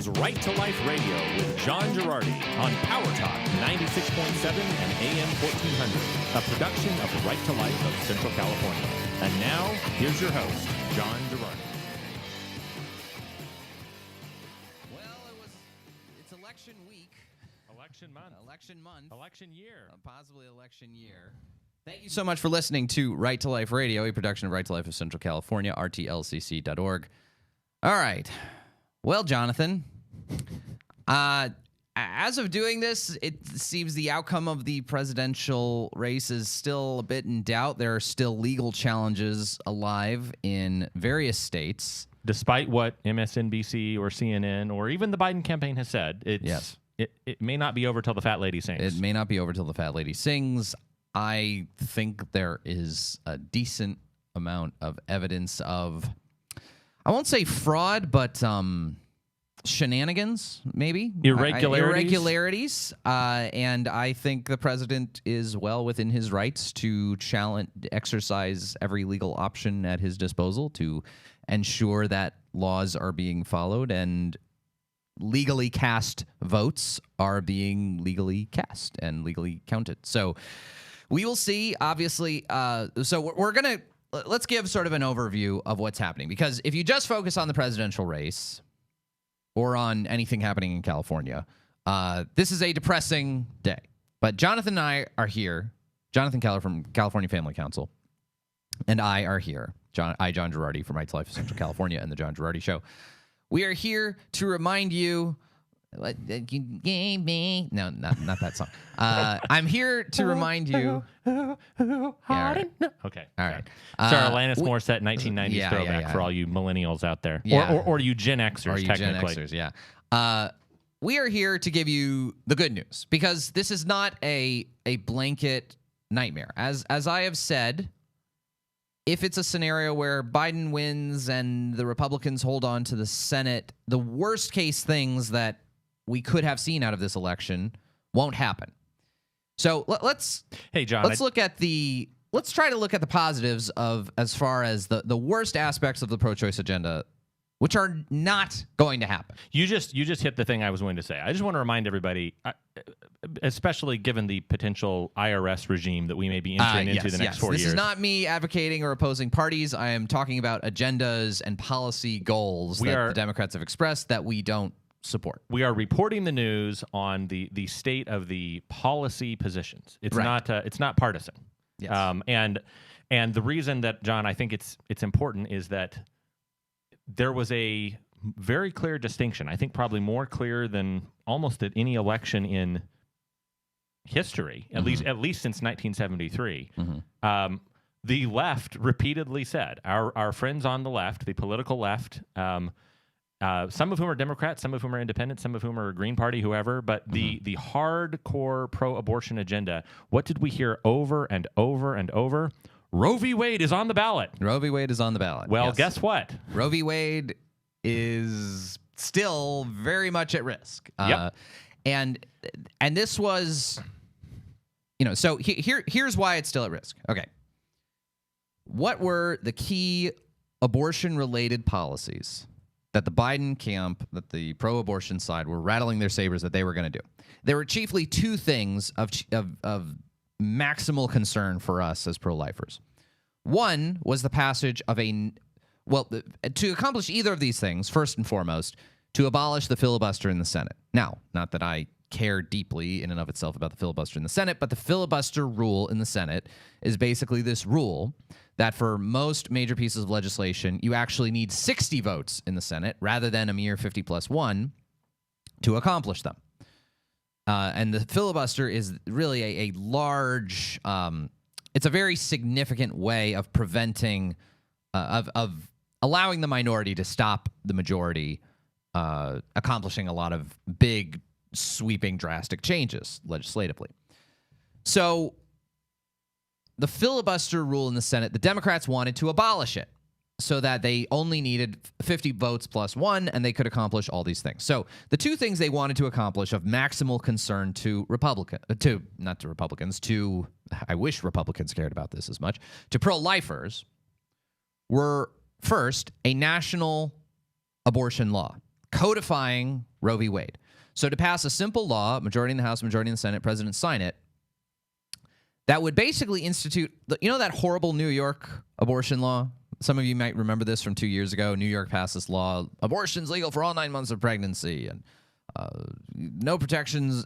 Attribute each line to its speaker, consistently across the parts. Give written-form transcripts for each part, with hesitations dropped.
Speaker 1: is Right to Life Radio with John Girardi on Power Talk 96.7 and AM 1400, a production of the Right to Life of Central California. And now, here's your host, John Girardi.
Speaker 2: It's election week.
Speaker 1: Election month.
Speaker 2: Election month.
Speaker 1: Election year.
Speaker 2: Possibly election year. Thank you so much for listening to Right to Life Radio, a production of Right to Life of Central California, rtlcc.org. All right. Well, Jonathan, as of doing this, it seems the outcome of the presidential race is still a bit in doubt. There are still legal challenges alive in various states.
Speaker 1: Despite what MSNBC or CNN or even the Biden campaign has said, it may not be over till the fat lady sings.
Speaker 2: It may not be over till the fat lady sings. I think there is a decent amount of evidence of, I won't say fraud, but shenanigans, maybe. Irregularities. And I think the president is well within his rights to exercise every legal option at his disposal to ensure that laws are being followed and legally cast votes are being legally cast and legally counted. So we will see, obviously. So we're going to, let's give sort of an overview of what's happening, because if you just focus on the presidential race or on anything happening in California, this is a depressing day. But Jonathan and I are here. Jonathan Keller from California Family Council and I are here. John Girardi from Right to Life of Central California and the John Girardi Show. We are here to remind you what you gave me. No, not that song. I'm here to remind you.
Speaker 1: Okay.
Speaker 2: All right.
Speaker 1: Sorry, Alanis Morissette 1990s throwback for all you millennials out there.
Speaker 2: Yeah.
Speaker 1: Or you Gen Xers,
Speaker 2: or you
Speaker 1: technically.
Speaker 2: Gen Xers, yeah. We are here to give you the good news, because this is not a blanket nightmare. As I have said, if it's a scenario where Biden wins and the Republicans hold on to the Senate, the worst case things that we could have seen out of this election won't happen. So let's try to look at the positives of, as far as the worst aspects of the pro-choice agenda, which are not going to happen.
Speaker 1: You just hit the thing I was going to say. I just want to remind everybody, especially given the potential IRS regime that we may be entering into the next 4 years.
Speaker 2: This is not me advocating or opposing parties. I am talking about agendas and policy goals that the Democrats have expressed that we don't support.
Speaker 1: We are reporting the news on the state of the policy positions. It's not partisan.
Speaker 2: Yes.
Speaker 1: And the reason that, John, I think it's important is that there was a very clear distinction. I think probably more clear than almost at any election in history, at least since 1973. The left repeatedly said, our friends on the left, the political left, some of whom are Democrats, some of whom are independent, some of whom are Green Party, whoever, but the hardcore pro-abortion agenda, what did we hear over and over and over? Roe v. Wade is on the ballot.
Speaker 2: Roe v. Wade is on the ballot.
Speaker 1: Well,
Speaker 2: yes.
Speaker 1: Guess what?
Speaker 2: Roe v. Wade is still very much at risk.
Speaker 1: Yep.
Speaker 2: And this was, so here's why it's still at risk. Okay. What were the key abortion-related policies that the Biden camp, that the pro-abortion side were rattling their sabers that they were going to do? There were chiefly two things of maximal concern for us as pro-lifers. One was the passage of to accomplish either of these things, first and foremost, to abolish the filibuster in the Senate. Now, not that I care deeply in and of itself about the filibuster in the Senate, but the filibuster rule in the Senate is basically this rule that for most major pieces of legislation, you actually need 60 votes in the Senate rather than a mere 50 plus 1 to accomplish them. And the filibuster is really a large, it's a very significant way of preventing, of allowing the minority to stop the majority accomplishing a lot of big, sweeping, drastic changes legislatively. So the filibuster rule in the Senate, the Democrats wanted to abolish it so that they only needed 50 votes plus 1, and they could accomplish all these things. So the two things they wanted to accomplish of maximal concern I wish Republicans cared about this as much, to pro-lifers were, first, a national abortion law, codifying Roe v. Wade. So to pass a simple law, majority in the House, majority in the Senate, president sign it, that would basically institute, that horrible New York abortion law? Some of you might remember this from 2 years ago. New York passed this law, abortion's legal for all 9 months of pregnancy, and no protections,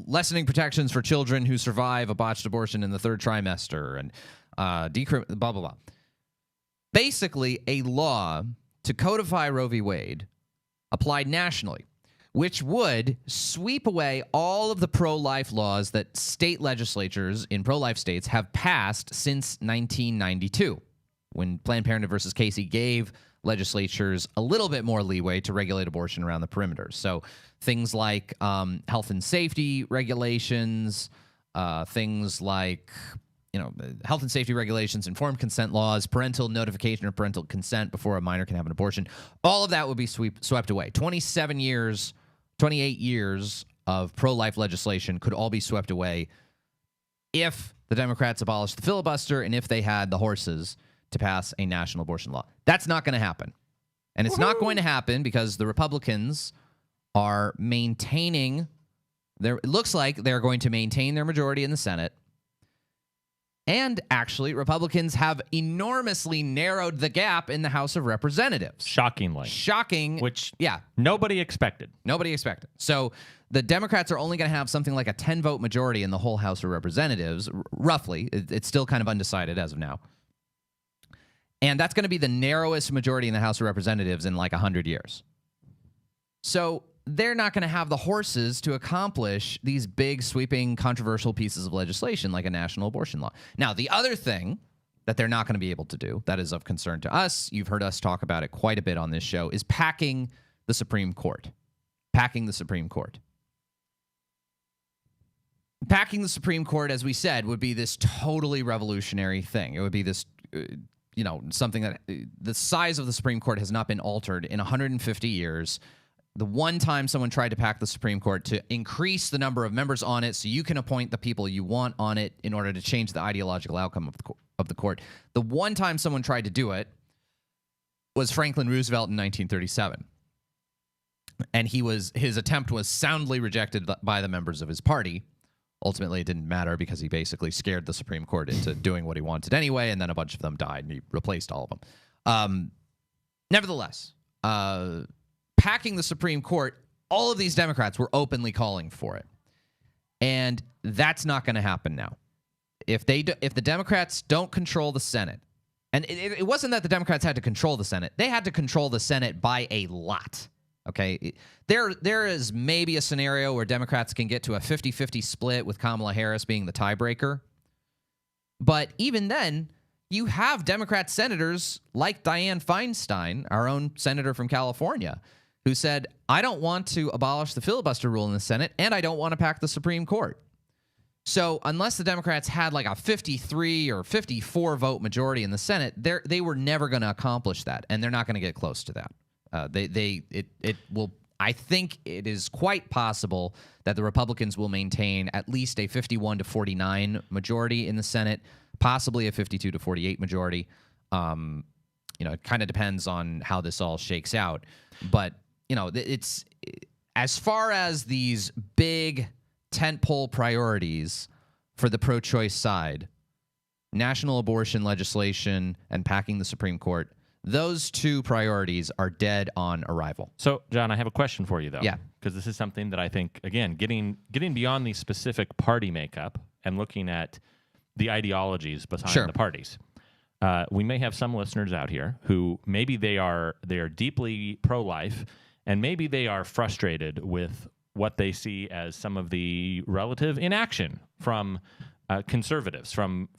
Speaker 2: lessening protections for children who survive a botched abortion in the 3rd trimester, and blah, blah, blah. Basically, a law to codify Roe v. Wade applied nationally, which would sweep away all of the pro-life laws that state legislatures in pro-life states have passed since 1992, when Planned Parenthood versus Casey gave legislatures a little bit more leeway to regulate abortion around the perimeters. So things like health and safety regulations, things like health and safety regulations, informed consent laws, parental notification or parental consent before a minor can have an abortion. All of that would be swept away. 28 years of pro-life legislation could all be swept away if the Democrats abolished the filibuster and if they had the horses to pass a national abortion law. That's not going to happen. And it's not going to happen because the Republicans are maintaining it looks like they're going to maintain their majority in the Senate. And actually, Republicans have enormously narrowed the gap in the House of Representatives.
Speaker 1: Shockingly.
Speaker 2: Shocking.
Speaker 1: Which
Speaker 2: yeah,
Speaker 1: nobody expected.
Speaker 2: Nobody expected. So the Democrats are only going to have something like a 10-vote majority in the whole House of Representatives, roughly. It's still kind of undecided as of now. And that's going to be the narrowest majority in the House of Representatives in like 100 years. So they're not going to have the horses to accomplish these big, sweeping, controversial pieces of legislation like a national abortion law. Now, the other thing that they're not going to be able to do that is of concern to us, you've heard us talk about it quite a bit on this show, is packing the Supreme Court. Packing the Supreme Court. Packing the Supreme Court, as we said, would be this totally revolutionary thing. It would be this, something that the size of the Supreme Court has not been altered in 150 years. The one time someone tried to pack the Supreme Court to increase the number of members on it so you can appoint the people you want on it in order to change the ideological outcome of the court. The one time someone tried to do it was Franklin Roosevelt in 1937. And his attempt was soundly rejected by the members of his party. Ultimately, it didn't matter because he basically scared the Supreme Court into doing what he wanted anyway, and then a bunch of them died, and he replaced all of them. Nevertheless, packing the Supreme Court, all of these Democrats were openly calling for it. And that's not going to happen now. If the Democrats don't control the Senate, and it wasn't that the Democrats had to control the Senate, they had to control the Senate by a lot. Okay, there is maybe a scenario where Democrats can get to a 50-50 split with Kamala Harris being the tiebreaker. But even then, you have Democrat senators like Dianne Feinstein, our own senator from California, who said, I don't want to abolish the filibuster rule in the Senate, and I don't want to pack the Supreme Court. So unless the Democrats had like a 53 or 54 vote majority in the Senate, they were never going to accomplish that, and they're not going to get close to that. It will. I think it is quite possible that the Republicans will maintain at least a 51-49 majority in the Senate, possibly a 52-48 majority. It kind of depends on how this all shakes out. But, it's as far as these big tentpole priorities for the pro-choice side, national abortion legislation and packing the Supreme Court, those two priorities are dead on arrival.
Speaker 1: So, John, I have a question for you, though.
Speaker 2: Yeah.
Speaker 1: Because this is something that I think, again, getting beyond the specific party makeup and looking at the ideologies behind the parties. We may have some listeners out here who maybe they are deeply pro-life, and maybe they are frustrated with what they see as some of the relative inaction from conservatives, from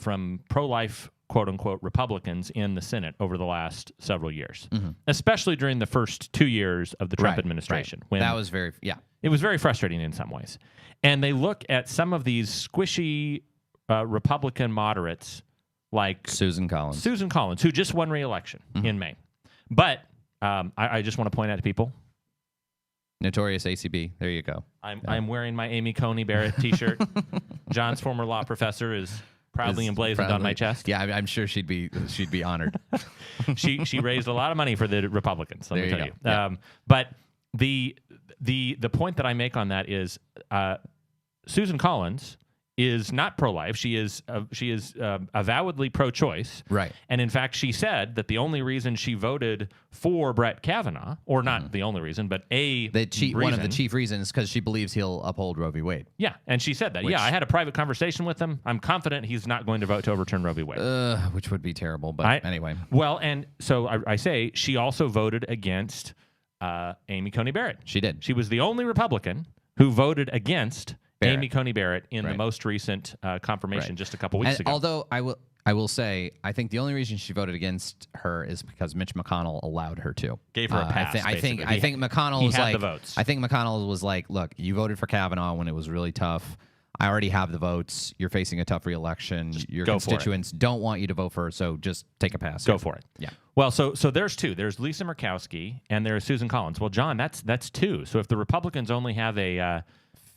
Speaker 1: pro-life, quote-unquote, Republicans in the Senate over the last several years, especially during the first 2 years of the Trump administration.
Speaker 2: When that was
Speaker 1: it was very frustrating in some ways. And they look at some of these squishy Republican moderates like
Speaker 2: Susan Collins,
Speaker 1: who just won re-election in Maine. But I just want to point out to people,
Speaker 2: Notorious ACB. There you go.
Speaker 1: I'm wearing my Amy Coney Barrett T-shirt. John's former law professor is proudly emblazoned on my chest.
Speaker 2: Yeah, I'm sure she'd be honored.
Speaker 1: She raised a lot of money for the Republicans. Let me tell you.
Speaker 2: Yeah.
Speaker 1: But the the point that I make on that is Susan Collins is not pro-life. She is avowedly pro-choice.
Speaker 2: Right.
Speaker 1: And in fact, she said that the only reason she voted for Brett Kavanaugh, or not the only reason, but
Speaker 2: one of the chief reasons is because she believes he'll uphold Roe v. Wade.
Speaker 1: Yeah, and she said that. I had a private conversation with him. I'm confident he's not going to vote to overturn Roe v. Wade.
Speaker 2: Which would be terrible, but anyway.
Speaker 1: Well, and so I say she also voted against Amy Coney Barrett.
Speaker 2: She did.
Speaker 1: She was the only Republican who voted against
Speaker 2: Barrett.
Speaker 1: Amy Coney Barrett in the most recent confirmation just a couple weeks ago.
Speaker 2: Although I will say, I think the only reason she voted against her is because Mitch McConnell allowed her to.
Speaker 1: Gave her a pass.
Speaker 2: I think McConnell was like,
Speaker 1: the votes.
Speaker 2: I think McConnell was like, look, you voted for Kavanaugh when it was really tough. I already have the votes. You're facing a tough re-election. Your constituents don't want you to vote for her, so just take a pass.
Speaker 1: Go for it.
Speaker 2: Yeah.
Speaker 1: Well, so there's two. There's Lisa Murkowski and there's Susan Collins. Well, John, that's two. So if the Republicans only have a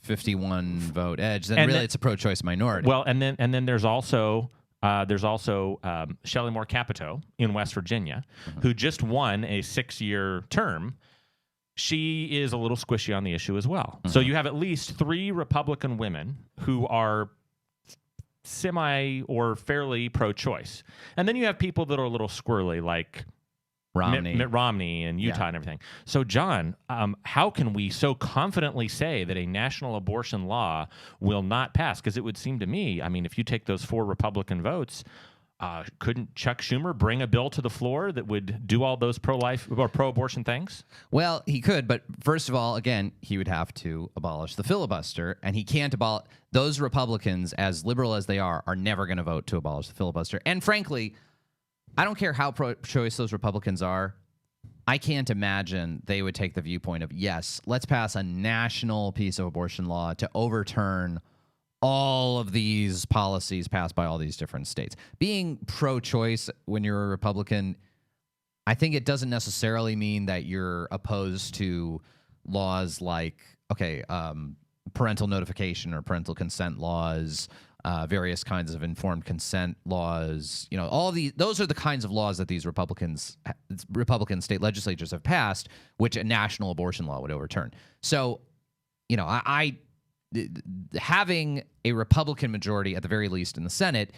Speaker 2: 51 vote edge, then really it's a pro-choice minority.
Speaker 1: Well, and then there's also Shelley Moore Capito in West Virginia, who just won a 6-year term. She is a little squishy on the issue as well. So you have at least 3 Republican women who are semi or fairly pro-choice, and then you have people that are a little squirrely, like Mitt Romney and Utah and everything. So, John, how can we so confidently say that a national abortion law will not pass? Because it would seem to me, I mean, if you take those 4 Republican votes, couldn't Chuck Schumer bring a bill to the floor that would do all those pro-life or pro-abortion things?
Speaker 2: Well, he could, but first of all, again, he would have to abolish the filibuster, and he can't abolish. Those Republicans, as liberal as they are never going to vote to abolish the filibuster. And frankly, I don't care how pro-choice those Republicans are. I can't imagine they would take the viewpoint of, yes, let's pass a national piece of abortion law to overturn all of these policies passed by all these different states. Being pro-choice when you're a Republican, I think it doesn't necessarily mean that you're opposed to laws like, parental notification or parental consent laws, various kinds of informed consent laws. You know, those are the kinds of laws that these Republican state legislatures have passed, which a national abortion law would overturn. So, you know, having a Republican majority at the very least in the Senate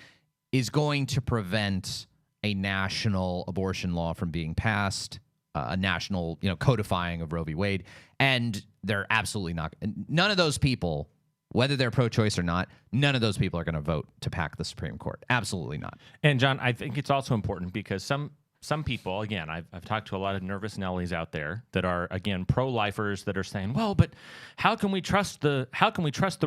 Speaker 2: is going to prevent a national abortion law from being passed, a national, codifying of Roe v. Wade. And they're absolutely not. None of those people, whether they're pro-choice or not, none of those people are going to vote to pack the Supreme Court. Absolutely not.
Speaker 1: And John, I think it's also important because some people, again, I've talked to a lot of nervous Nellies out there that are, again, pro-lifers that are saying, well, but how can we trust the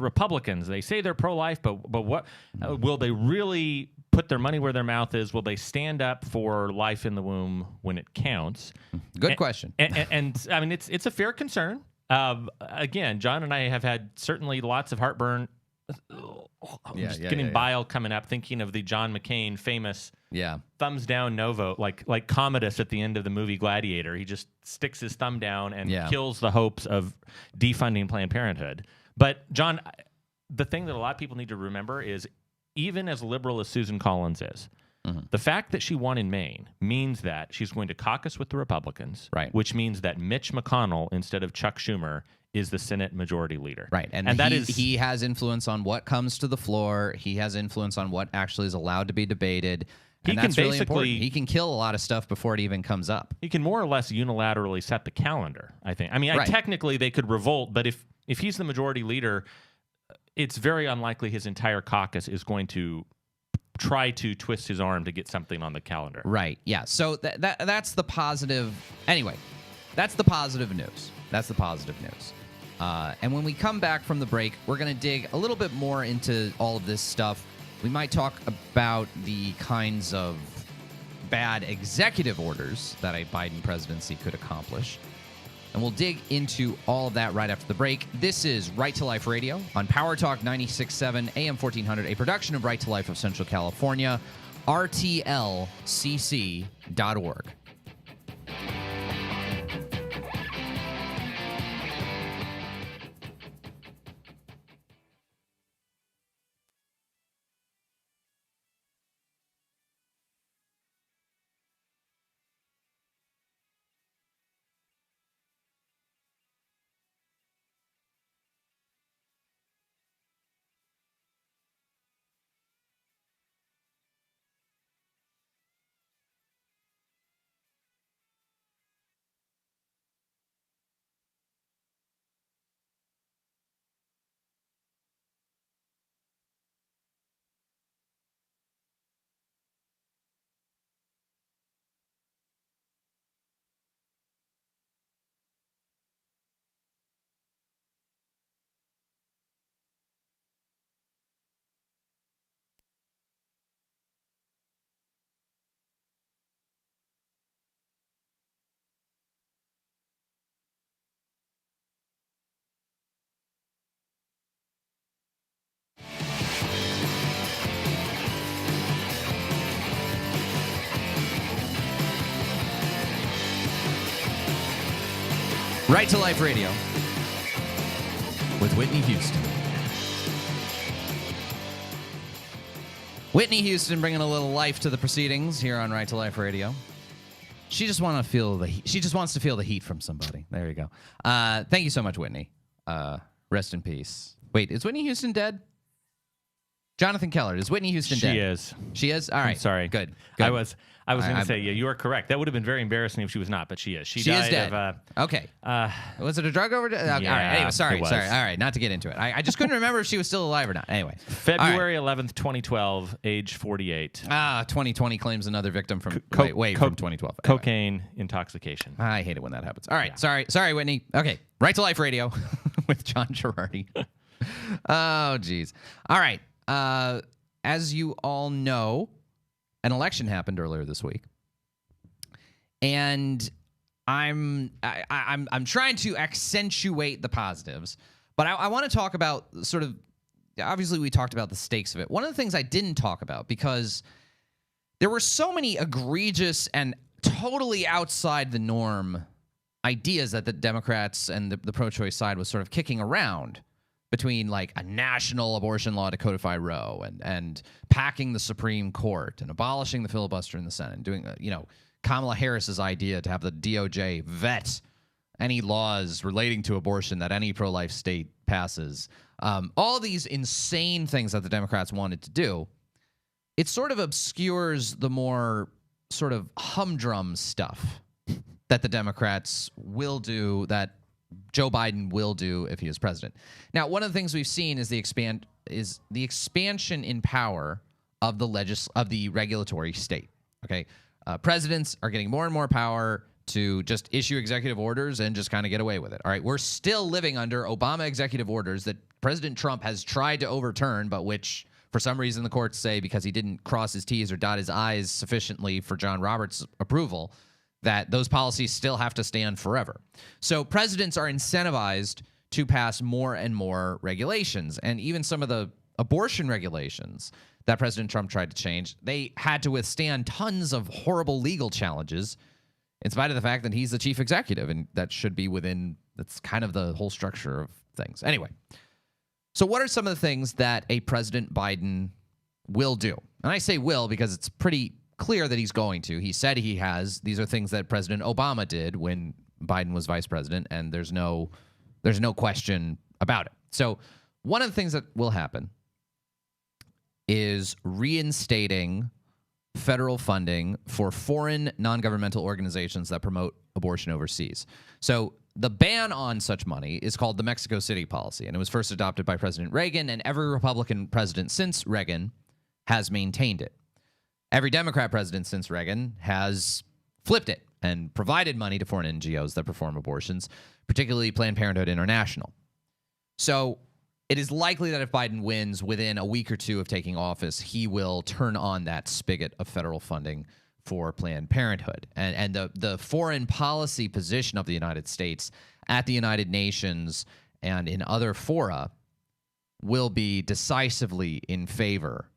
Speaker 1: Republicans? They say they're pro-life, but what will they really put their money where their mouth is? Will they stand up for life in the womb when it counts?
Speaker 2: Good question.
Speaker 1: And I mean, it's a fair concern. Again, John and I have had certainly lots of heartburn. Getting bile coming up, thinking of the John McCain famous thumbs down no vote, like Commodus at the end of the movie Gladiator. He just sticks his thumb down and kills the hopes of defunding Planned Parenthood. But John, the thing that a lot of people need to remember is, even as liberal as Susan Collins is, the fact that she won in Maine means that she's going to caucus with the Republicans, right? Which means that Mitch McConnell, instead of Chuck Schumer, is the Senate Majority Leader.
Speaker 2: Right. And he has influence on what comes to the floor. He has influence on what actually is allowed to be debated. And that's really important. He can kill a lot of stuff before it even comes up.
Speaker 1: He can more or less unilaterally set the calendar, I think. I mean, technically they could revolt, but if he's the Majority Leader, it's very unlikely his entire caucus is going to try to twist his arm to get something on the calendar.
Speaker 2: Right. Yeah. So that's the positive. Anyway, that's the positive news. And when we come back from the break, we're going to dig a little bit more into all of this stuff. We might talk about the kinds of bad executive orders that a Biden presidency could accomplish. And we'll dig into all of that right after the break. This is Right to Life Radio on Power Talk 96.7 AM 1400, a production of Right to Life of Central California, rtlcc.org. Right to Life Radio with Whitney Houston. Whitney Houston bringing a little life to the proceedings here on Right to Life Radio. She just wants to feel the heat from somebody. There you go. Thank you so much, Whitney. Rest in peace. Wait, is Whitney Houston dead? Jonathan Keller, is Whitney Houston dead?
Speaker 1: She is.
Speaker 2: She is? All right.
Speaker 1: I'm sorry.
Speaker 2: Good.
Speaker 1: I was going to say, yeah, you are correct. That would have been very embarrassing if she was not, but she is. She died
Speaker 2: is dead.
Speaker 1: of...
Speaker 2: Was it a drug overdose?
Speaker 1: Yeah,
Speaker 2: all right. Anyway, sorry.
Speaker 1: it was.
Speaker 2: All right. Not to get into it. I just couldn't remember if she was still alive or not. Anyway.
Speaker 1: February 11th, 2012, age 48.
Speaker 2: 2020 claims another victim from...
Speaker 1: Co-
Speaker 2: from 2012. Anyway.
Speaker 1: Cocaine intoxication.
Speaker 2: I hate it when that happens. All right. Yeah. Sorry, Whitney. Okay. Right to Life Radio with John Girardi. Oh, geez. All right. As you all know, an election happened earlier this week, and I'm trying to accentuate the positives, but I want to talk about sort of. Obviously, we talked about the stakes of it. One of the things I didn't talk about, because there were so many egregious and totally outside the norm ideas that the Democrats and the pro-choice side was sort of kicking around, between like a national abortion law to codify Roe and packing the Supreme Court and abolishing the filibuster in the Senate, and doing, Kamala Harris's idea to have the DOJ vet any laws relating to abortion that any pro-life state passes. All these insane things that the Democrats wanted to do. It sort of obscures the more sort of humdrum stuff that the Democrats will do, that Joe Biden will do if he is president. Now, one of the things we've seen is the expansion in power of the regulatory state. Okay, presidents are getting more and more power to just issue executive orders and just kind of get away with it. All right, we're still living under Obama executive orders that President Trump has tried to overturn, but which, for some reason, the courts say because he didn't cross his T's or dot his I's sufficiently for John Roberts' approval, that those policies still have to stand forever. So presidents are incentivized to pass more and more regulations. And even some of the abortion regulations that President Trump tried to change, they had to withstand tons of horrible legal challenges, in spite of the fact that he's the chief executive, and that should be that's kind of the whole structure of things. Anyway, so what are some of the things that a President Biden will do? And I say will because it's pretty clear that he's going to. He said he has. These are things that President Obama did when Biden was vice president, and there's no question about it. So one of the things that will happen is reinstating federal funding for foreign non-governmental organizations that promote abortion overseas. So the ban on such money is called the Mexico City policy, and it was first adopted by President Reagan, and every Republican president since Reagan has maintained it. Every Democrat president since Reagan has flipped it and provided money to foreign NGOs that perform abortions, particularly Planned Parenthood International. So it is likely that if Biden wins within a week or two of taking office, he will turn on that spigot of federal funding for Planned Parenthood. And the foreign policy position of the United States at the United Nations and in other fora will be decisively in favor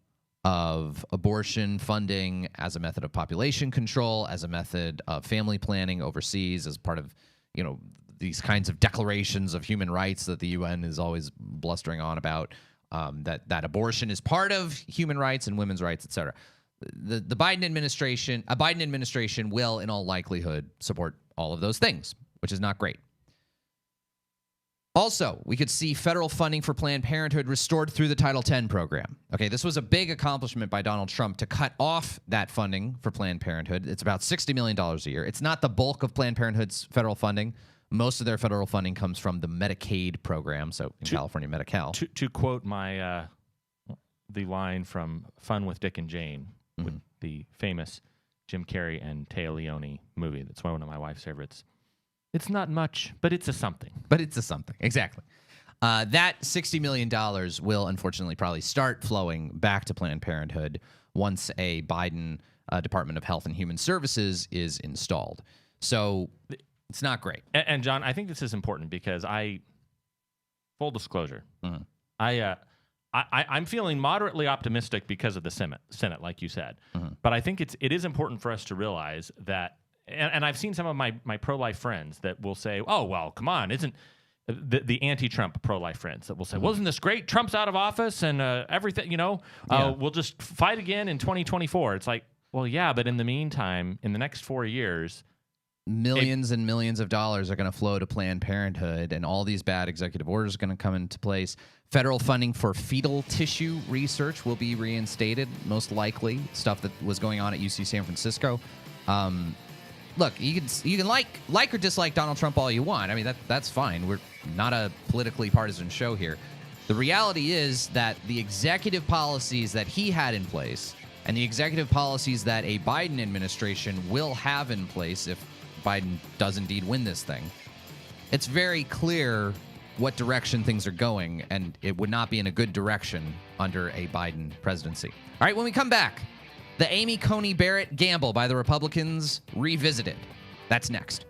Speaker 2: of abortion funding as a method of population control, as a method of family planning overseas, as part of, these kinds of declarations of human rights that the UN is always blustering on about, that abortion is part of human rights and women's rights, et cetera. A Biden administration will, in all likelihood, support all of those things, which is not great. Also, we could see federal funding for Planned Parenthood restored through the Title X program. Okay, this was a big accomplishment by Donald Trump to cut off that funding for Planned Parenthood. It's about $60 million a year. It's not the bulk of Planned Parenthood's federal funding. Most of their federal funding comes from the Medicaid program, so in California, Medi-Cal.
Speaker 1: To quote my the line from Fun with Dick and Jane, with the famous Jim Carrey and Téa Leoni movie. That's one of my wife's favorites. It's not much, but it's a something.
Speaker 2: But it's a something, exactly. That $60 million will, unfortunately, probably start flowing back to Planned Parenthood once a Biden Department of Health and Human Services is installed. So it's not great.
Speaker 1: And John, I think this is important because full disclosure, I'm feeling moderately optimistic because of the Senate, like you said. But I think it is important for us to realize that and I've seen some of my pro-life friends that will say, "Oh, well, come on, isn't the anti-Trump pro-life friends that will say, well, isn't this great? Trump's out of office and everything, we'll just fight again in 2024." It's like, well, yeah, but in the meantime, in the next 4 years,
Speaker 2: millions and millions of dollars are going to flow to Planned Parenthood, and all these bad executive orders are going to come into place. Federal funding for fetal tissue research will be reinstated, most likely. Stuff that was going on at UC San Francisco. Look, you can like or dislike Donald Trump all you want. I mean, that's fine. We're not a politically partisan show here. The reality is that the executive policies that he had in place and the executive policies that a Biden administration will have in place if Biden does indeed win this thing, it's very clear what direction things are going, and it would not be in a good direction under a Biden presidency. All right, when we come back, the Amy Coney Barrett gamble by the Republicans revisited. That's next.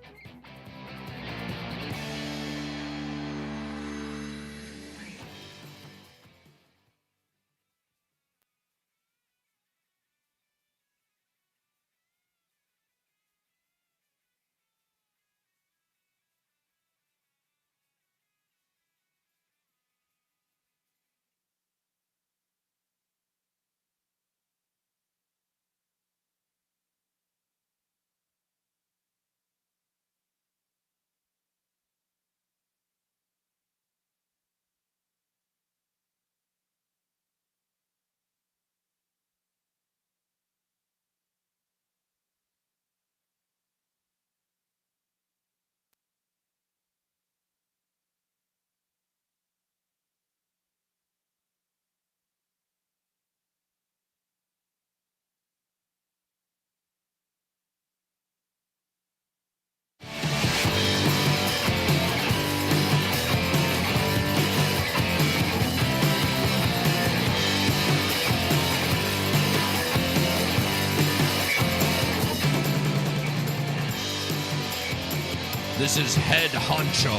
Speaker 2: This is Head Honcho.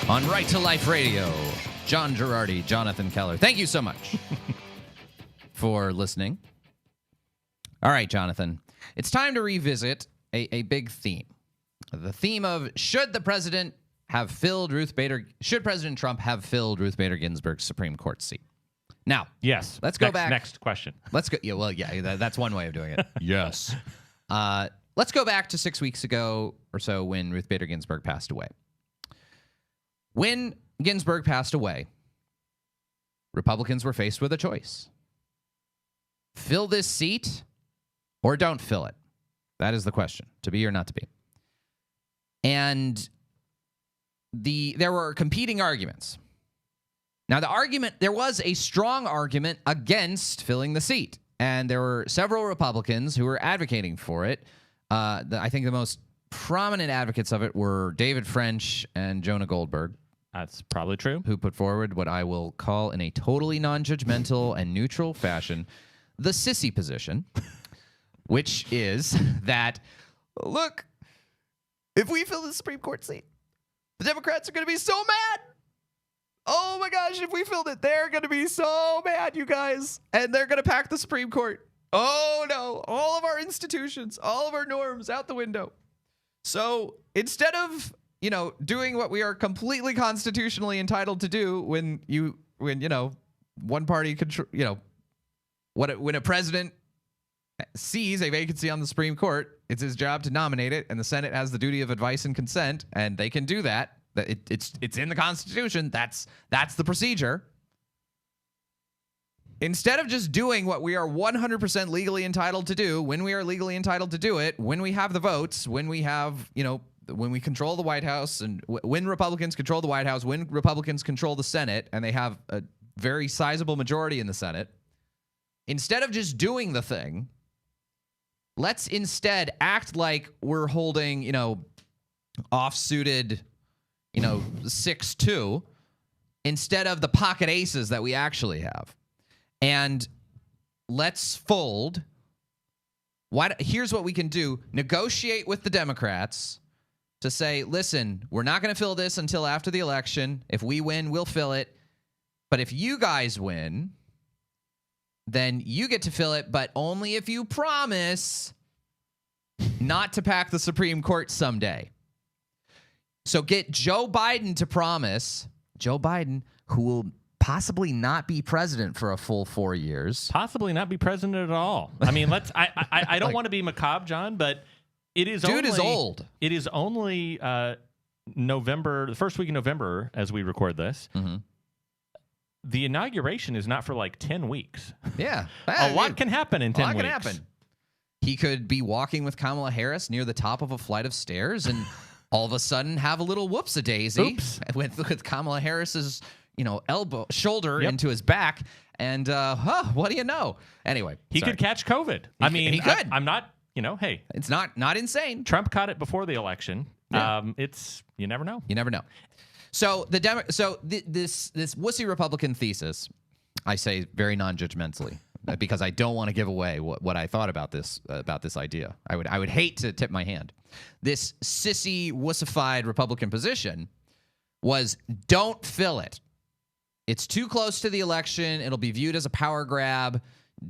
Speaker 2: On Right to Life Radio, John Girardi, Jonathan Keller. Thank you so much for listening. All right, Jonathan. It's time to revisit a big theme. The theme of should President Trump have filled Ruth Bader Ginsburg's Supreme Court seat? Now,
Speaker 1: yes.
Speaker 2: Let's go back.
Speaker 1: Next question.
Speaker 2: Let's go. Yeah, well, yeah, that's one way of doing it. Yes. Let's go back to 6 weeks ago or so when Ruth Bader Ginsburg passed away. When Ginsburg passed away, Republicans were faced with a choice. Fill this seat or don't fill it. That is the question, to be or not to be. And there were competing arguments. Now, there was a strong argument against filling the seat, and there were several Republicans who were advocating for it. I think the most prominent advocates of it were David French and Jonah Goldberg.
Speaker 1: That's probably true.
Speaker 2: Who put forward what I will call, in a totally non-judgmental and neutral fashion, the sissy position, which is that, look, if we fill the Supreme Court seat, the Democrats are going to be so mad. Oh my gosh, if we filled it, they're going to be so mad, you guys. And they're going to pack the Supreme Court. Oh no, all of our institutions, all of our norms out the window. So instead of, doing what we are completely constitutionally entitled to do when one party control, when a president sees a vacancy on the Supreme Court, it's his job to nominate it, and the Senate has the duty of advice and consent, and they can do that. It's in the Constitution. That's the procedure. Instead of just doing what we are 100% legally entitled to do, when we are legally entitled to do it, when we have the votes, when we have, when we control the White House, and when Republicans control the White House, when Republicans control the Senate, and they have a very sizable majority in the Senate, instead of just doing the thing, let's instead act like we're holding, off-suited 6-2 instead of the pocket aces that we actually have. And let's fold. Here's what we can do. Negotiate with the Democrats to say, listen, we're not going to fill this until after the election. If we win, we'll fill it. But if you guys win, then you get to fill it, but only if you promise not to pack the Supreme Court someday. So get Joe Biden to promise, Joe Biden, who will possibly not be president for a full 4 years.
Speaker 1: Possibly not be president at all. I mean, I don't want to be macabre, John, but it is
Speaker 2: Dude is old.
Speaker 1: It is only November, the first week of November as we record this.
Speaker 2: Mm-hmm.
Speaker 1: The inauguration is not for like 10 weeks.
Speaker 2: Yeah.
Speaker 1: A lot can happen in 10 weeks. A lot can happen.
Speaker 2: He could be walking with Kamala Harris near the top of a flight of stairs and all of a sudden have a little whoops-a-daisy with Kamala Harris's, shoulder into his back. And what do you know? Anyway.
Speaker 1: He could catch COVID.
Speaker 2: He could.
Speaker 1: I'm not, hey.
Speaker 2: It's not insane.
Speaker 1: Trump caught it before the election. Yeah. You never know.
Speaker 2: You never know. So this wussy Republican thesis, I say very non-judgmentally, because I don't want to give away what I thought about this idea. I would hate to tip my hand. This sissy wussified Republican position was don't fill it. It's too close to the election. It'll be viewed as a power grab.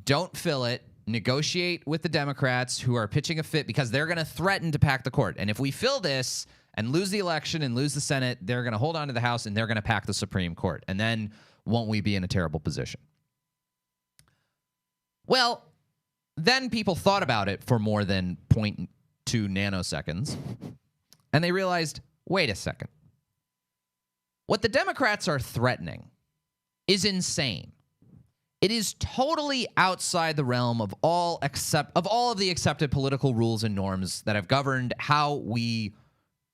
Speaker 2: Don't fill it. Negotiate with the Democrats who are pitching a fit because they're going to threaten to pack the court. And if we fill this and lose the election and lose the Senate, they're going to hold on to the House and they're going to pack the Supreme Court. And then won't we be in a terrible position? Well, then people thought about it for more than 0.2 nanoseconds, and they realized, wait a second. What the Democrats are threatening is insane. It is totally outside the realm of all of the accepted political rules and norms that have governed how we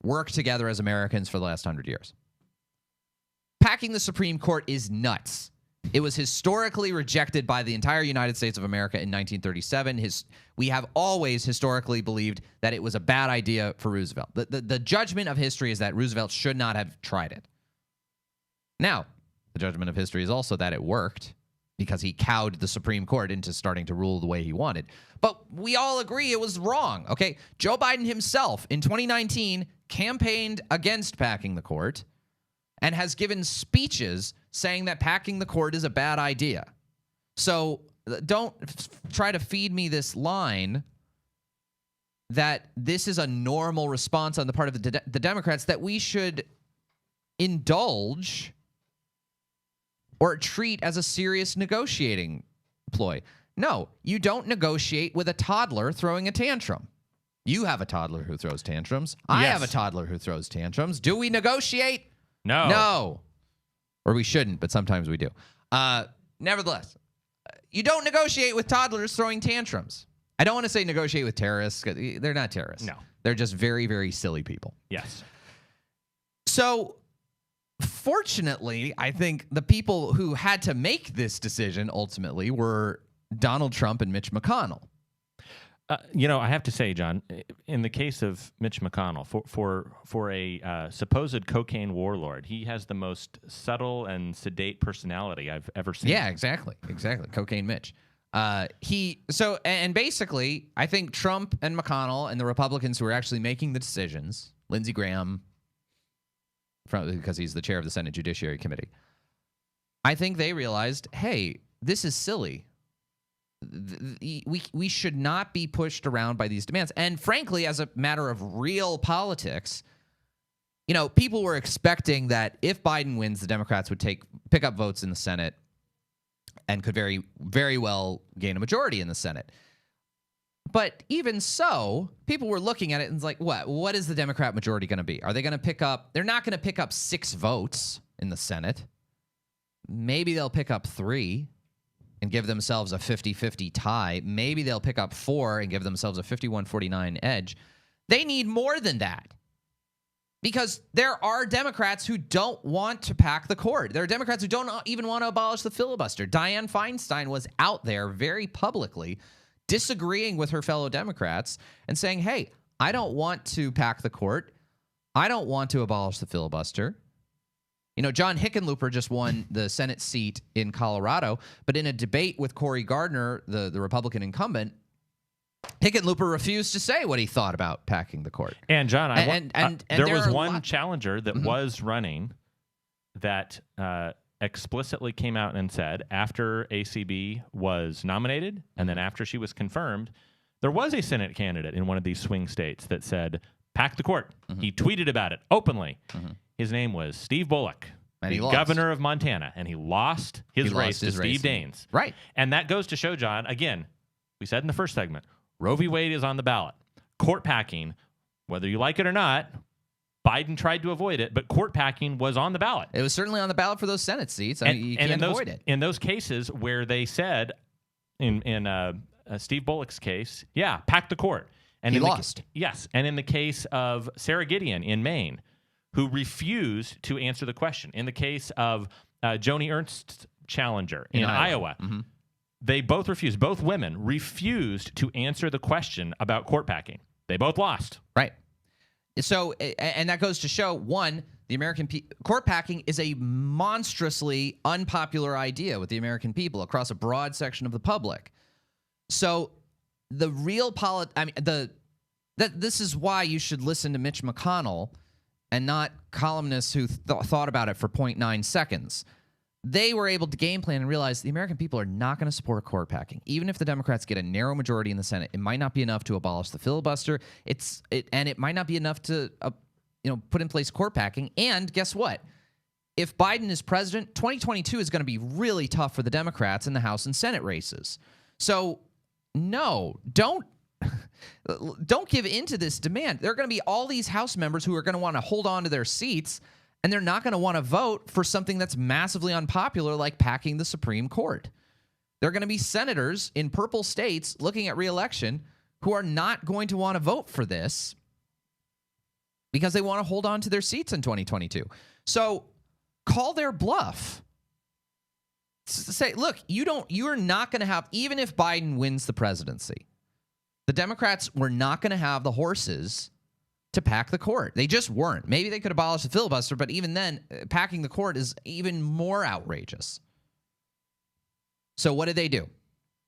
Speaker 2: work together as Americans for the last 100 years. Packing the Supreme Court is nuts. It was historically rejected by the entire United States of America in 1937. We have always historically believed that it was a bad idea for Roosevelt. The judgment of history is that Roosevelt should not have tried it. Now, the judgment of history is also that it worked because he cowed the Supreme Court into starting to rule the way he wanted. But we all agree it was wrong, okay? Joe Biden himself in 2019 campaigned against packing the court and has given speeches saying that packing the court is a bad idea. So don't try to feed me this line that this is a normal response on the part of the Democrats that we should indulge or treat as a serious negotiating ploy. No, you don't negotiate with a toddler throwing a tantrum. You have a toddler who throws tantrums. I have a toddler who throws tantrums. Do we negotiate?
Speaker 1: No.
Speaker 2: No. Or we shouldn't, but sometimes we do. Nevertheless, you don't negotiate with toddlers throwing tantrums. I don't want to say negotiate with terrorists. They're not terrorists.
Speaker 1: No.
Speaker 2: They're just very, very silly people.
Speaker 1: Yes.
Speaker 2: So, fortunately, I think the people who had to make this decision ultimately were Donald Trump and Mitch McConnell.
Speaker 1: I have to say, John, in the case of Mitch McConnell, for a supposed cocaine warlord, he has the most subtle and sedate personality I've ever seen.
Speaker 2: Yeah, exactly. Cocaine Mitch. Basically, I think Trump and McConnell and the Republicans who are actually making the decisions, Lindsey Graham, because he's the chair of the Senate Judiciary Committee, I think they realized, hey, this is silly. We should not be pushed around by these demands. And frankly, as a matter of real politics, people were expecting that if Biden wins, the Democrats would pick up votes in the Senate and could very, very well gain a majority in the Senate. But even so, people were looking at it and it's like, what is the Democrat majority going to be? Are they going to pick up? They're not going to pick up 6 votes in the Senate. Maybe they'll pick up 3. And give themselves a 50-50 tie. Maybe they'll pick up 4 and give themselves a 51-49 edge. They need more than that. Because there are Democrats who don't want to pack the court. There are Democrats who don't even want to abolish the filibuster. Dianne Feinstein was out there very publicly disagreeing with her fellow Democrats and saying, hey, I don't want to pack the court. I don't want to abolish the filibuster. John Hickenlooper just won the Senate seat in Colorado, but in a debate with Cory Gardner, the Republican incumbent, Hickenlooper refused to say what he thought about packing the court.
Speaker 1: And John, there was one challenger that was running that explicitly came out and said after ACB was nominated and then after she was confirmed, there was a Senate candidate in one of these swing states that said, pack the court. He tweeted about it openly. His name was Steve Bullock,
Speaker 2: and
Speaker 1: the governor of Montana, and he lost his race to Steve Daines.
Speaker 2: Right.
Speaker 1: And that goes to show, John, again, we said in the first segment, Roe v. Wade is on the ballot. Court packing, whether you like it or not, Biden tried to avoid it, but court packing was on the ballot.
Speaker 2: It was certainly on the ballot for those Senate seats. I mean, you can't avoid it.
Speaker 1: In those cases where they said, in Steve Bullock's case, yeah, pack the court. And
Speaker 2: he lost.
Speaker 1: Yes. And in the case of Sarah Gideon in Maine, who refused to answer the question. In the case of Joni Ernst's challenger in Iowa, they both refused. Both women refused to answer the question about court packing. They both lost.
Speaker 2: Right. So, and that goes to show, one, the American court packing is a monstrously unpopular idea with the American people across a broad section of the public. So, the real this is why you should listen to Mitch McConnell and not columnists who thought about it for 0.9 seconds. They were able to game plan and realize the American people are not going to support court packing. Even if the Democrats get a narrow majority in the Senate, it might not be enough to abolish the filibuster. And it might not be enough to put in place court packing. And guess what? If Biden is president, 2022 is going to be really tough for the Democrats in the House and Senate races. So, no, don't give in to this demand. There are going to be all these House members who are going to want to hold on to their seats, and they're not going to want to vote for something that's massively unpopular like packing the Supreme Court. There are going to be senators in purple states looking at re-election who are not going to want to vote for this because they want to hold on to their seats in 2022. So call their bluff. Say, look, you are not going to have, even if Biden wins the presidency, the Democrats were not going to have the horses to pack the court. They just weren't. Maybe they could abolish the filibuster, but even then, packing the court is even more outrageous. So what did they do?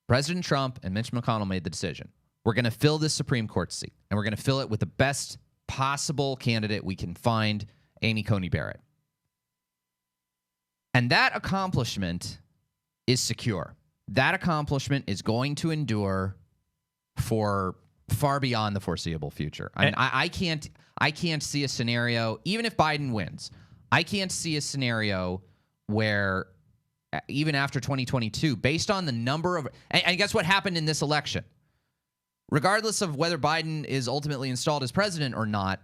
Speaker 2: President Trump and Mitch McConnell made the decision. We're going to fill this Supreme Court seat, and we're going to fill it with the best possible candidate we can find, Amy Coney Barrett. And that accomplishment is secure. That accomplishment is going to endure for far beyond the foreseeable future. I mean, I can't see a scenario, even if Biden wins, I can't see a scenario where even after 2022, based on the number of, and guess what happened in this election? Regardless of whether Biden is ultimately installed as president or not,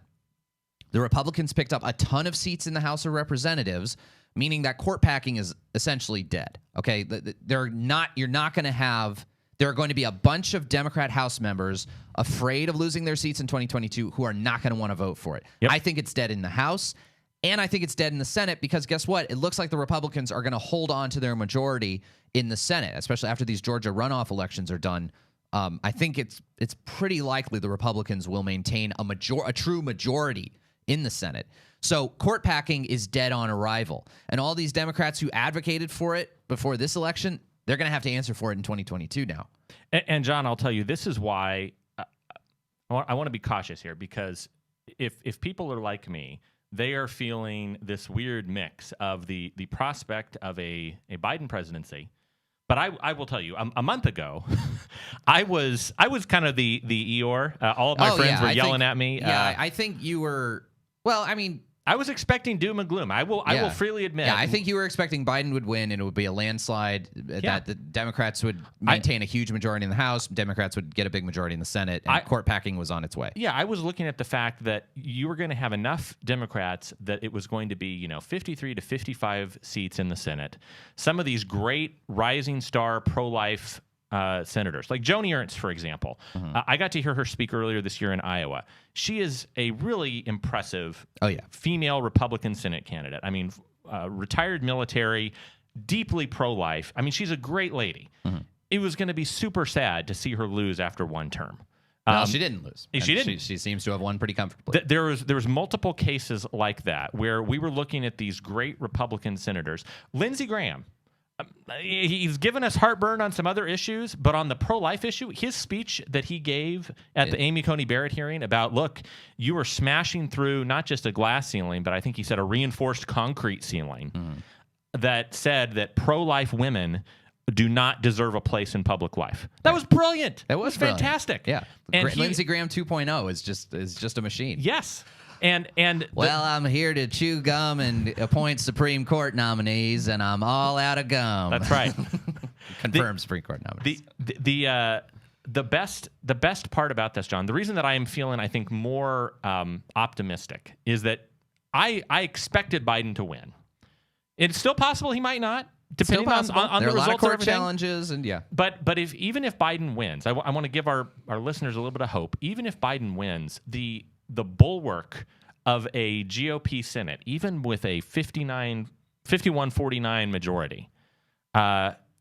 Speaker 2: the Republicans picked up a ton of seats in the House of Representatives, meaning that court packing is essentially dead. Okay, there are going to be a bunch of Democrat House members afraid of losing their seats in 2022 who are not going to want to vote for it. Yep. I think it's dead in the House, and I think it's dead in the Senate because guess what? It looks like the Republicans are going to hold on to their majority in the Senate, especially after these Georgia runoff elections are done. I think it's pretty likely the Republicans will maintain a true majority in the Senate. So court packing is dead on arrival. And all these Democrats who advocated for it before this election, they're going to have to answer for it in 2022 now.
Speaker 1: And John, I'll tell you, this is why I want to be cautious here, because if people are like me, they are feeling this weird mix of the prospect of a Biden presidency. But I will tell you, a month ago, I was kind of the Eeyore. All of my friends were yelling at me.
Speaker 2: Yeah, I think you were. Well, I mean,
Speaker 1: I was expecting doom and gloom. I will freely admit.
Speaker 2: Yeah, I think you were expecting Biden would win and it would be a landslide, that the Democrats would maintain a huge majority in the House, Democrats would get a big majority in the Senate, and court packing was on its way.
Speaker 1: Yeah, I was looking at the fact that you were going to have enough Democrats that it was going to be, 53 to 55 seats in the Senate. Some of these great rising star pro-life senators, like Joni Ernst, for example. I got to hear her speak earlier this year in Iowa. She is a really impressive female Republican Senate candidate. I mean, retired military, deeply pro-life. I mean, she's a great lady. It was going to be super sad to see her lose after one term.
Speaker 2: No, she didn't lose.
Speaker 1: She didn't.
Speaker 2: She seems to have won pretty comfortably.
Speaker 1: There was multiple cases like that where we were looking at these great Republican senators. Lindsey Graham, he's given us heartburn on some other issues, but on the pro-life issue, his speech that he gave at the Amy Coney Barrett hearing about, look, you were smashing through not just a glass ceiling, but I think he said a reinforced concrete ceiling. that said that pro-life women do not deserve a place in public life. That was brilliant.
Speaker 2: That was brilliant.
Speaker 1: Fantastic.
Speaker 2: Yeah.
Speaker 1: And
Speaker 2: Lindsey Graham 2.0 is just a machine.
Speaker 1: Yes. And
Speaker 2: well, I'm here to chew gum and appoint Supreme Court nominees, and I'm all out of gum.
Speaker 1: That's right.
Speaker 2: Confirmed Supreme Court nominees.
Speaker 1: The best part about this, John, the reason that I am feeling, I think, more optimistic is that I expected Biden to win. It's still possible he might not, depending on
Speaker 2: there
Speaker 1: the
Speaker 2: are a lot of
Speaker 1: results
Speaker 2: court challenges, and yeah.
Speaker 1: But even if Biden wins, I want to give our listeners a little bit of hope. Even if Biden wins, the bulwark of a GOP Senate, even with a 51-49 majority,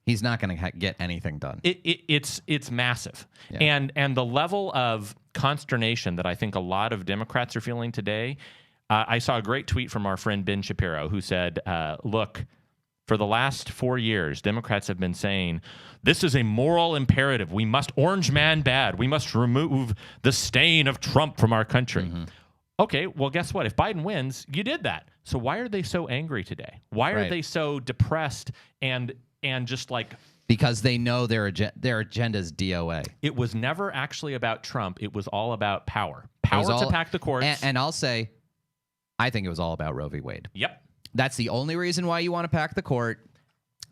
Speaker 2: he's not going to get anything done.
Speaker 1: It's massive. Yeah. And the level of consternation that I think a lot of Democrats are feeling today, I saw a great tweet from our friend Ben Shapiro who said, look, for the last 4 years, Democrats have been saying, this is a moral imperative. We must orange man bad. We must remove the stain of Trump from our country. Mm-hmm. Okay, well, guess what? If Biden wins, you did that. So why are they so angry today? Why are they so depressed and just like...
Speaker 2: Because they know their agenda's DOA.
Speaker 1: It was never actually about Trump. It was all about power. Power to pack the courts.
Speaker 2: And I'll say, I think it was all about Roe v. Wade.
Speaker 1: Yep.
Speaker 2: That's the only reason why you want to pack the court.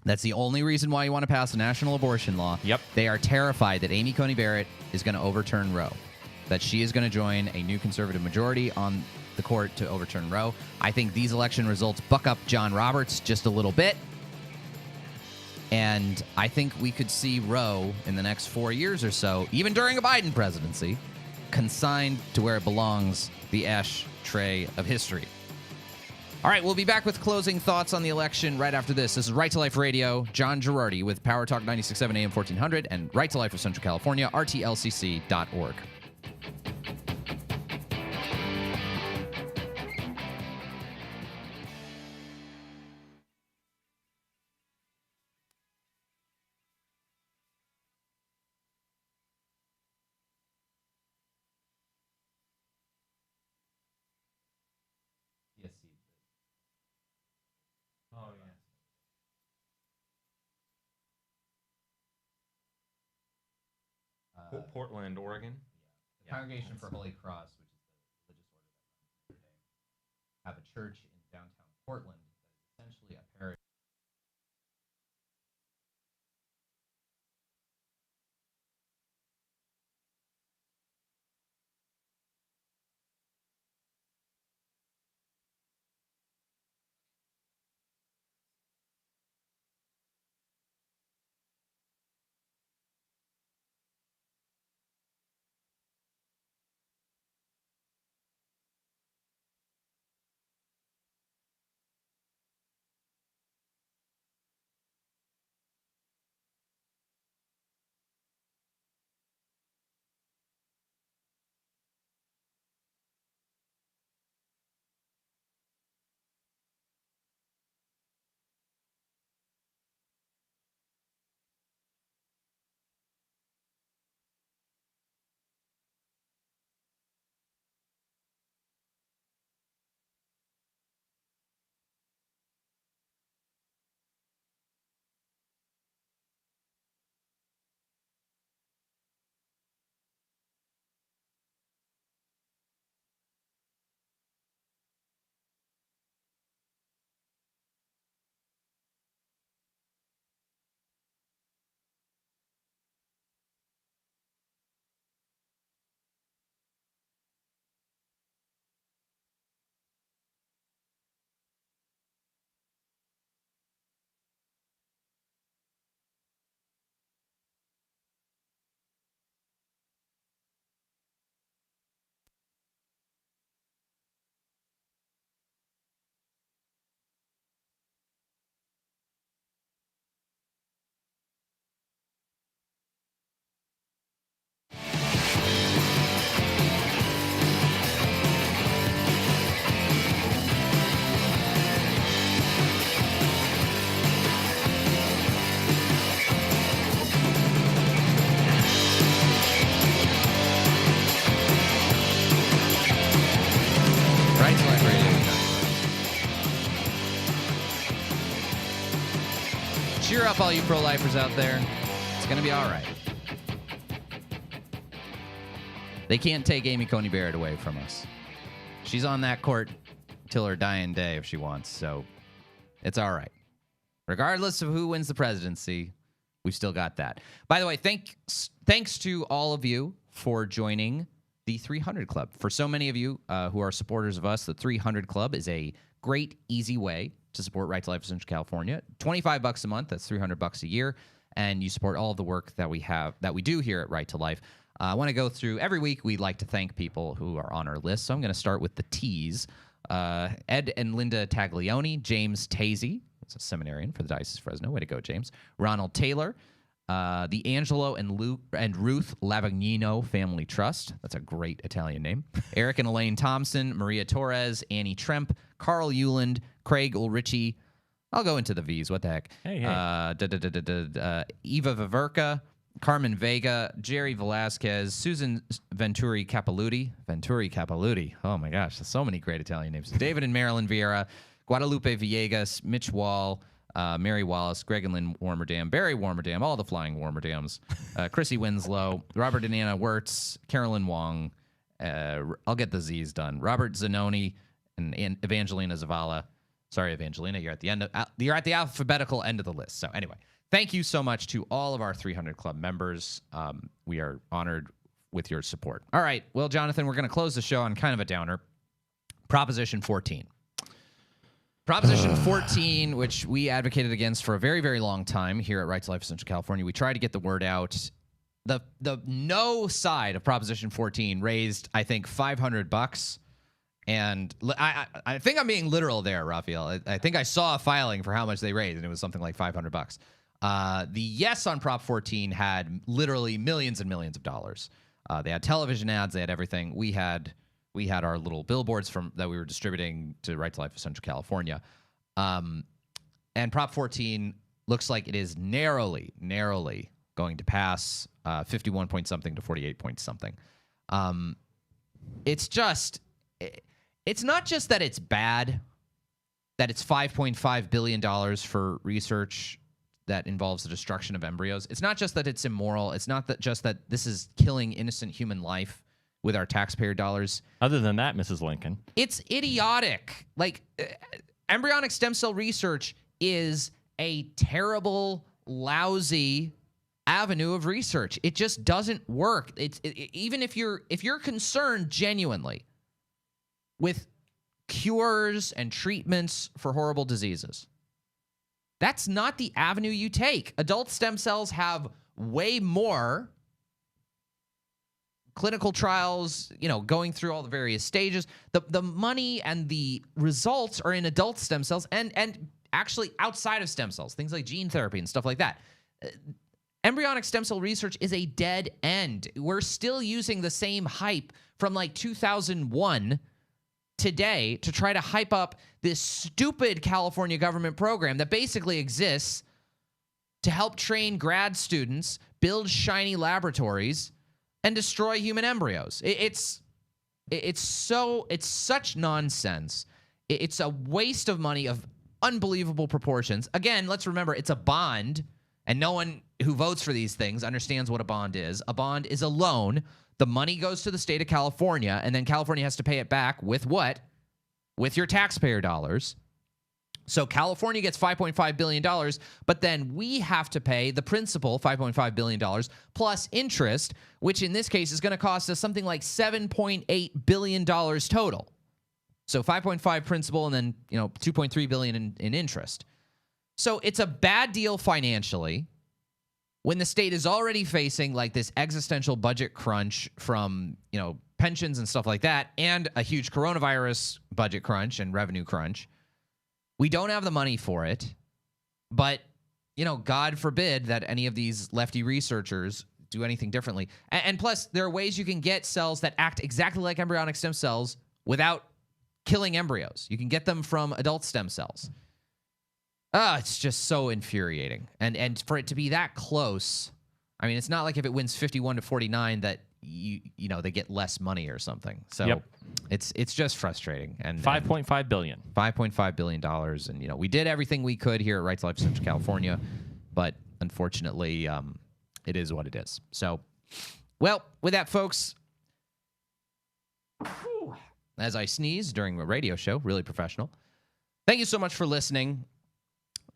Speaker 2: That's the only reason why you want to pass a national abortion law.
Speaker 1: Yep.
Speaker 2: They are terrified that Amy Coney Barrett is going to overturn Roe, that she is going to join a new conservative majority on the court to overturn Roe. I think these election results buck up John Roberts just a little bit. And I think we could see Roe in the next 4 years or so, even during a Biden presidency, consigned to where it belongs, the ashtray of history. All right, we'll be back with closing thoughts on the election right after this. This is Right to Life Radio. John Girardi with Power Talk 96.7 AM 1400 and Right to Life of Central California, rtlcc.org.
Speaker 1: Oh, yeah. Portland, Oregon.
Speaker 2: The Congregation for Holy Cross, which is the religious order that runs today, have a church in downtown Portland that is essentially a parish. Cheer up, all you pro-lifers out there. It's going to be all right. They can't take Amy Coney Barrett away from us. She's on that court till her dying day if she wants, so it's all right. Regardless of who wins the presidency, we've still got that. By the way, thanks to all of you for joining the 300 Club. For so many of you who are supporters of us, the 300 Club is a great, easy way to support Right to Life of Central California. $25 a month, that's $300 a year, and you support all of the work that we do here at Right to Life. I want to go through every week. We like to thank people who are on our list. So I'm going to start with the T's. Ed and Linda Taglioni, James Tazy, it's a seminarian for the Diocese of Fresno. Way to go, James. Ronald Taylor, the Angelo and Ruth Lavagnino Family Trust. That's a great Italian name. Eric and Elaine Thompson, Maria Torres, Annie Tremp, Carl Euland, Craig Ulrichi. I'll go into the V's. What the heck?
Speaker 1: Hey.
Speaker 2: Eva Viverka, Carmen Vega, Jerry Velasquez, Susan Venturi Capaluti. Oh, my gosh. There's so many great Italian names. David and Marilyn Vieira, Guadalupe Villegas, Mitch Wall, Mary Wallace, Greg and Lynn Warmerdam, Barry Warmerdam, all the flying Warmerdams, Chrissy Winslow, Robert and Anna Wirtz, Carolyn Wong. I'll get the Z's done. Robert Zanoni and Evangelina Zavala. Sorry, Evangelina, you're at the alphabetical end of the list. So anyway, thank you so much to all of our 300 Club members. We are honored with your support. All right. Well, Jonathan, we're going to close the show on kind of a downer. Proposition 14. Proposition 14, which we advocated against for a very, very long time here at Right to Life of Central California. We tried to get the word out. The no side of Proposition 14 raised, I think, $500. And I think I'm being literal there, Raphael. I think I saw a filing for how much they raised, and it was something like $500. The yes on Prop 14 had literally millions and millions of dollars. They had television ads. They had everything. We had our little billboards that we were distributing to Right to Life of Central California. And Prop 14 looks like it is narrowly going to pass 51 point something to 48 point something. It's not just that it's bad, that it's $5.5 billion for research that involves the destruction of embryos. It's not just that it's immoral. It's not just that this is killing innocent human life with our taxpayer dollars.
Speaker 1: Other than that, Mrs. Lincoln.
Speaker 2: It's idiotic. Like, embryonic stem cell research is a terrible, lousy avenue of research. It just doesn't work. Even if you're concerned genuinely with cures and treatments for horrible diseases, that's not the avenue you take. Adult stem cells have way more clinical trials, going through all the various stages. The money and the results are in adult stem cells and actually outside of stem cells, things like gene therapy and stuff like that. Embryonic stem cell research is a dead end. We're still using the same hype from like 2001 today to try to hype up this stupid California government program that basically exists to help train grad students, build shiny laboratories, and destroy human embryos. It's such nonsense. It's a waste of money of unbelievable proportions. Again, let's remember, it's a bond, and no one who votes for these things understands what a bond is. A bond is a loan. The money goes to the state of California, and then California has to pay it back with what? With your taxpayer dollars. So California gets $5.5 billion, but then we have to pay the principal, $5.5 billion, plus interest, which in this case is going to cost us something like $7.8 billion total. So 5.5 principal and then, $2.3 billion in interest. So it's a bad deal financially when the state is already facing like this existential budget crunch from, pensions and stuff like that, and a huge coronavirus budget crunch and revenue crunch. We don't have the money for it, but, God forbid that any of these lefty researchers do anything differently. And plus, there are ways you can get cells that act exactly like embryonic stem cells without killing embryos. You can get them from adult stem cells. It's just so infuriating. And for it to be that close, I mean, it's not like if it wins 51 to 49 that they get less money or something. So
Speaker 1: yep.
Speaker 2: It's just frustrating. And
Speaker 1: $5.5 billion.
Speaker 2: $5.5 billion. And, we did everything we could here at Right to Life Central California but unfortunately, it is what it is. So, well, with that, folks, as I sneeze during a radio show, really professional. Thank you so much for listening.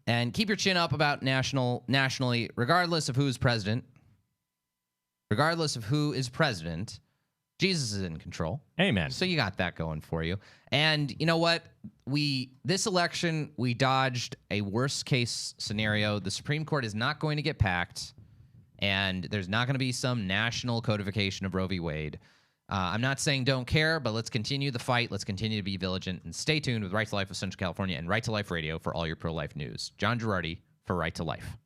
Speaker 2: And keep your chin up about nationally, regardless of who is president. Regardless of who is president, Jesus is in control.
Speaker 1: Amen.
Speaker 2: So you got that going for you. And you know what? This election, we dodged a worst case scenario. The Supreme Court is not going to get packed, and there's not going to be some national codification of Roe v. Wade. I'm not saying don't care, but let's continue the fight. Let's continue to be vigilant, and stay tuned with Right to Life of Central California and Right to Life Radio for all your pro-life news. John Girardi for Right to Life.